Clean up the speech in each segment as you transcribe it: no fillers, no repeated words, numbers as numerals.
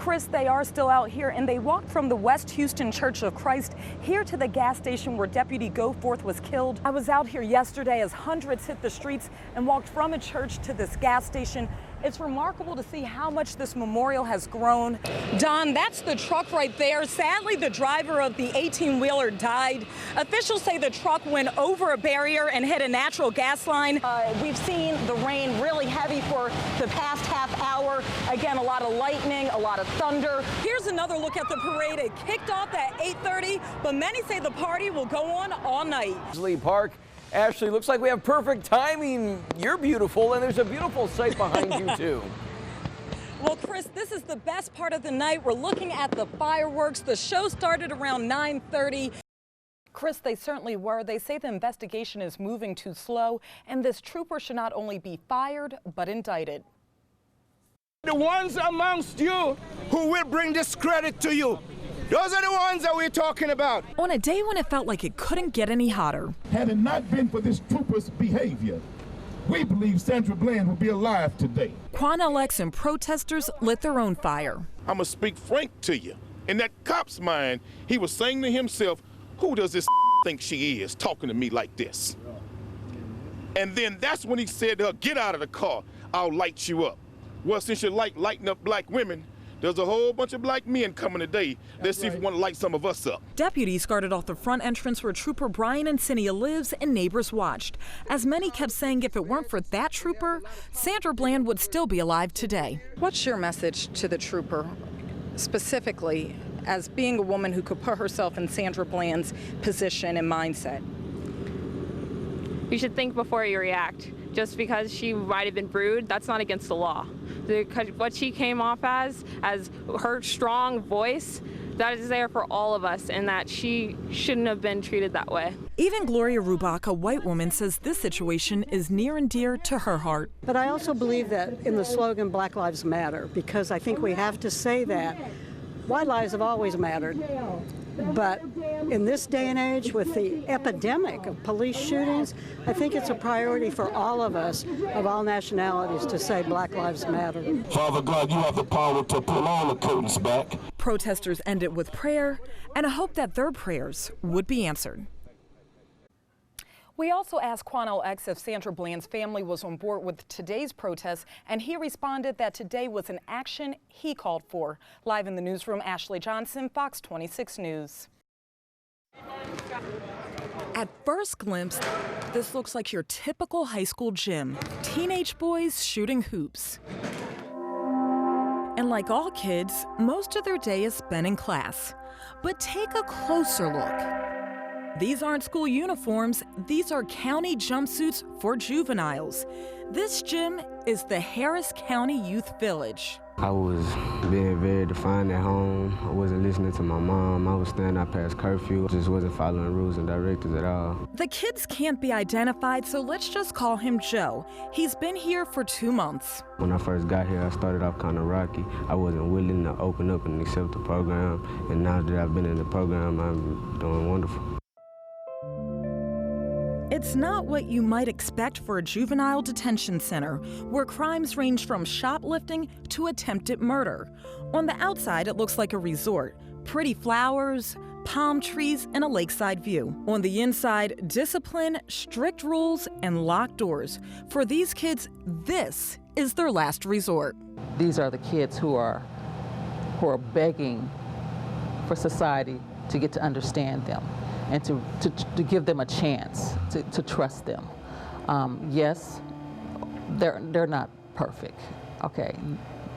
Chris, they are still out here, and they walked from the West Houston Church of Christ here to the gas station where Deputy Goforth was killed. I was out here yesterday as hundreds hit the streets and walked from a church to this gas station. It's remarkable to see how much this memorial has grown. Don, that's the truck right there. Sadly, the driver of the 18-wheeler died. Officials say the truck went over a barrier and hit a natural gas line. We've seen the rain really heavy for the past half hour. Again, a lot of lightning, a lot of thunder. Here's another look at the parade. It kicked off at 8:30, but many say the party will go on all night. Lee Park. Ashley, looks like we have perfect timing. You're beautiful, and there's a beautiful sight behind you, too. Well, Chris, this is the best part of the night. We're looking at the fireworks. The show started around 9:30. Chris, they certainly were. They say the investigation is moving too slow, and this trooper should not only be fired, but indicted. The ones amongst you who will bring discredit to you, those are the ones that we're talking about. On a day when it felt like it couldn't get any hotter. Had it not been for this trooper's behavior, we believe Sandra Bland would be alive today. Quanell X and protesters lit their own fire. I'm gonna speak frank to you. In that cop's mind, he was saying to himself, who does this think she is talking to me like this? And then that's when he said to her, get out of the car, I'll light you up. Well, since you like lighting up black women, there's a whole bunch of black men coming today. Let's see if you want to light some of us up. Deputies guarded off the front entrance where Trooper Brian Encinia lives, and neighbors watched. As many kept saying if it weren't for that trooper, Sandra Bland would still be alive today. What's your message to the trooper, specifically as being a woman who could put herself in Sandra Bland's position and mindset? You should think before you react. Just because she might have been rude, that's not against the law. What she came off as her strong voice, that is there for all of us, and that she shouldn't have been treated that way. Even Gloria Rubach, a white woman, says this situation is near and dear to her heart. But I also believe that in the slogan Black Lives Matter, because I think we have to say that white lives have always mattered. But in this day and age, with the epidemic of police shootings, I think it's a priority for all of us, of all nationalities, to say Black Lives Matter. Father God, you have the power to pull all the curtains back. Protesters ended with prayer and a hope that their prayers would be answered. We also asked Quanell X if Sandra Bland's family was on board with today's protest, and he responded that today was an action he called for. Live in the newsroom, Ashley Johnson, Fox 26 News. At first glimpse, this looks like your typical high school gym. Teenage boys shooting hoops. And like all kids, most of their day is spent in class. But take a closer look. These aren't school uniforms, these are county jumpsuits for juveniles. This gym is the Harris County Youth Village. I was being very defiant at home. I wasn't listening to my mom. I was staying out past curfew. Just wasn't following rules and directives at all. The kids can't be identified, so let's just call him Joe. He's been here for 2 months. When I first got here, I started off kind of rocky. I wasn't willing to open up and accept the program. And now that I've been in the program, I'm doing wonderful. It's not what you might expect for a juvenile detention center, where crimes range from shoplifting to attempted murder. On the outside, it looks like a resort. Pretty flowers, palm trees, and a lakeside view. On the inside, discipline, strict rules, and locked doors. For these kids, this is their last resort. These are the kids who are begging for society to get to understand them, and to give them a chance to trust them. Yes, they're not perfect, okay,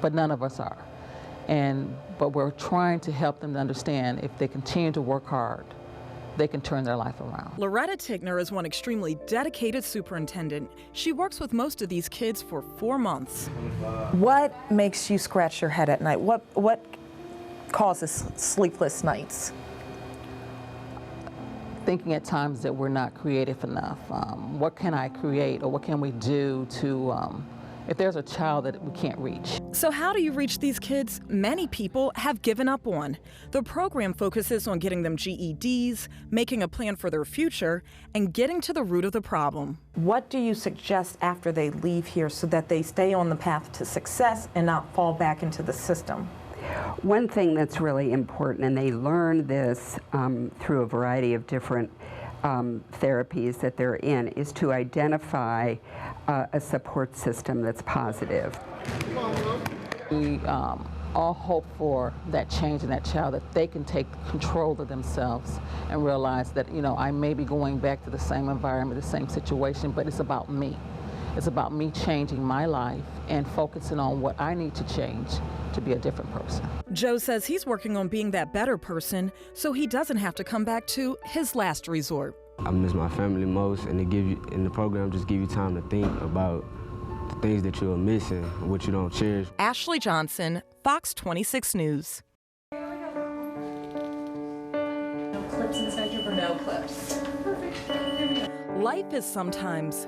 but none of us are. But we're trying to help them to understand if they continue to work hard, they can turn their life around. Loretta Tigner is one extremely dedicated superintendent. She works with most of these kids for 4 months. What makes you scratch your head at night? What causes sleepless nights? Thinking at times that we're not creative enough. What can I create, or what can we do to, if there's a child that we can't reach? So how do you reach these kids many people have given up on? The program focuses on getting them GEDs, making a plan for their future, and getting to the root of the problem. What do you suggest after they leave here so that they stay on the path to success and not fall back into the system? One thing that's really important, and they learn this through a variety of different therapies that they're in, is to identify a support system that's positive. We all hope for that change in that child, that they can take control of themselves and realize that, you know, I may be going back to the same environment, the same situation, but it's about me. It's about me changing my life and focusing on what I need to change to be a different person. Joe says he's working on being that better person so he doesn't have to come back to his last resort. I miss my family most, and the program just give you time to think about the things that you're missing, what you don't cherish. Ashley Johnson, Fox 26 News. No clips inside your brain. No clips. Perfect. Life is sometimes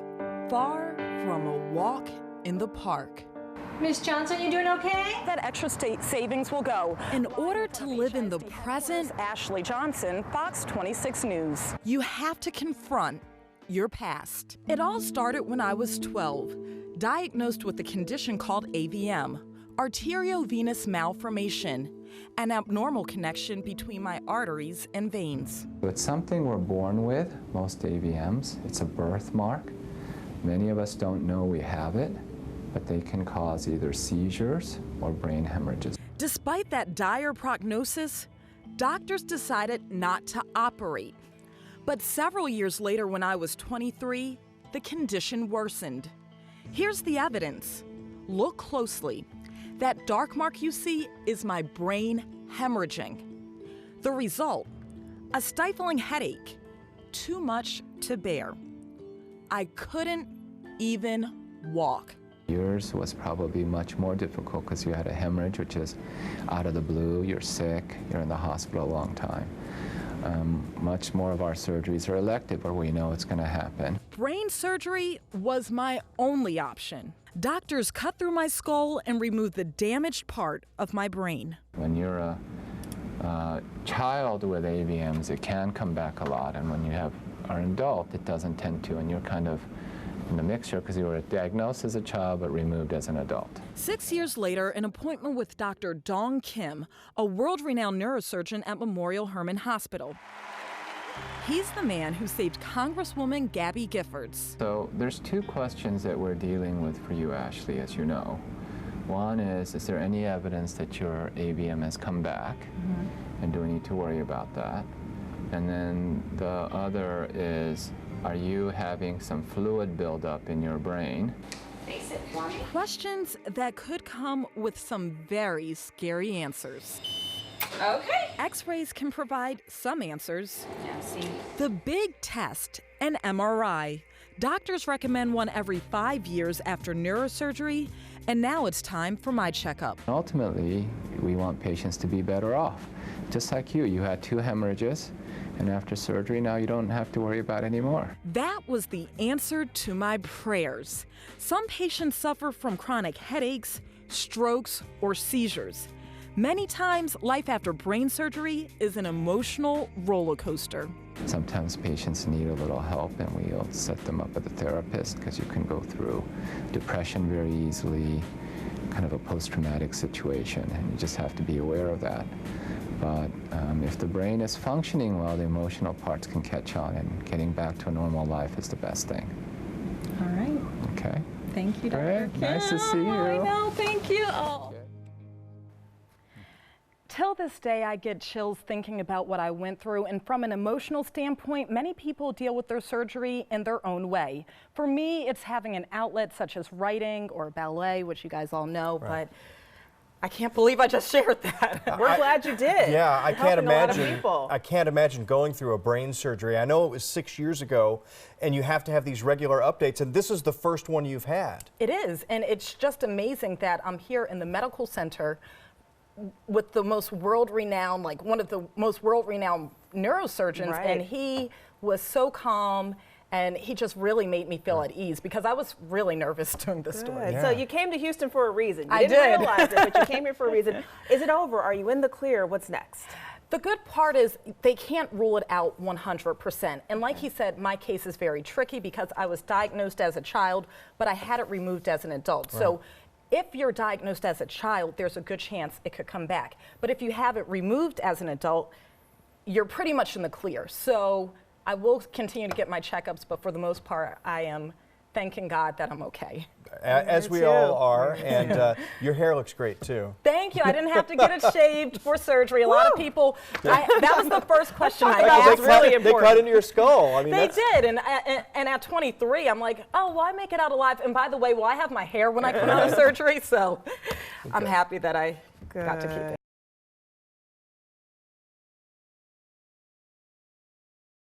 far from a walk in the park. Miss Johnson, you doing okay? That extra state savings will go. In order to live in the present, Ashley Johnson, Fox 26 News. You have to confront your past. It all started when I was 12, diagnosed with a condition called AVM, arteriovenous malformation, an abnormal connection between my arteries and veins. It's something we're born with, most AVMs. It's a birthmark. Many of us don't know we have it, but they can cause either seizures or brain hemorrhages. Despite that dire prognosis, doctors decided not to operate. But several years later, when I was 23, the condition worsened. Here's the evidence. Look closely. That dark mark you see is my brain hemorrhaging. The result, a stifling headache, too much to bear. I couldn't even walk. Yours was probably much more difficult because you had a hemorrhage, which is out of the blue, you're sick, you're in the hospital a long time. Much more of our surgeries are elective where we know it's going to happen. Brain surgery was my only option. Doctors cut through my skull and removed the damaged part of my brain. When you're a child with AVMs, it can come back a lot, and when you are an adult, it doesn't tend to, and you're kind of in the mixture because you were diagnosed as a child but removed as an adult. 6 years later, an appointment with Dr. Dong Kim, a world-renowned neurosurgeon at Memorial Hermann Hospital. He's the man who saved Congresswoman Gabby Giffords. So there's two questions that we're dealing with for you, Ashley, as you know. One is there any evidence that your AVM has come back? And do we need to worry about that? And then the other is, are you having some fluid buildup in your brain? Face it for me. Questions that could come with some very scary answers. Okay. X-rays can provide some answers. Yeah, see. The big test, an MRI. Doctors recommend one every 5 years after neurosurgery, and now it's time for my checkup. Ultimately, we want patients to be better off. Just like you had 2 hemorrhages, and after surgery, now you don't have to worry about it anymore. That was the answer to my prayers. Some patients suffer from chronic headaches, strokes, or seizures. Many times, life after brain surgery is an emotional roller coaster. Sometimes patients need a little help, and we'll set them up with a therapist because you can go through depression very easily, kind of a post-traumatic situation, and you just have to be aware of that. But if the brain is functioning well, the emotional parts can catch on, and getting back to a normal life is the best thing. All right. Okay. Thank you, Dr. Great. Nice to see you. I know, thank you. Oh. Till this day, I get chills thinking about what I went through, and from an emotional standpoint, many people deal with their surgery in their own way. For me, it's having an outlet such as writing or ballet, which you guys all know, but I can't believe I just shared that. We're glad you did. Yeah, I can't imagine. A lot of people. I can't imagine going through a brain surgery. I know it was 6 years ago, and you have to have these regular updates, and this is the first one you've had. It is, and it's just amazing that I'm here in the medical center with the most world-renowned, like one of the most world-renowned neurosurgeons, and he was so calm, and he just really made me feel at ease because I was really nervous during this story. So you came to Houston for a reason. You I didn't realize it, but you came here for a reason. Is it over? Are you in the clear? What's next? The good part is they can't rule it out 100%. And like he said, my case is very tricky because I was diagnosed as a child, but I had it removed as an adult. So if you're diagnosed as a child, there's a good chance it could come back. But if you have it removed as an adult, you're pretty much in the clear. So I will continue to get my checkups, but for the most part, I am thanking God that I'm okay. As we all are, and your hair looks great too. Thank you. I didn't have to get it shaved for surgery. A lot of people, that was the first question I asked. They really important. They cut into your skull. I mean, they did, and at 23, I'm like, oh, well, I make it out alive. And by the way, well, I have my hair when I come out of surgery, so I'm happy that I got to keep it.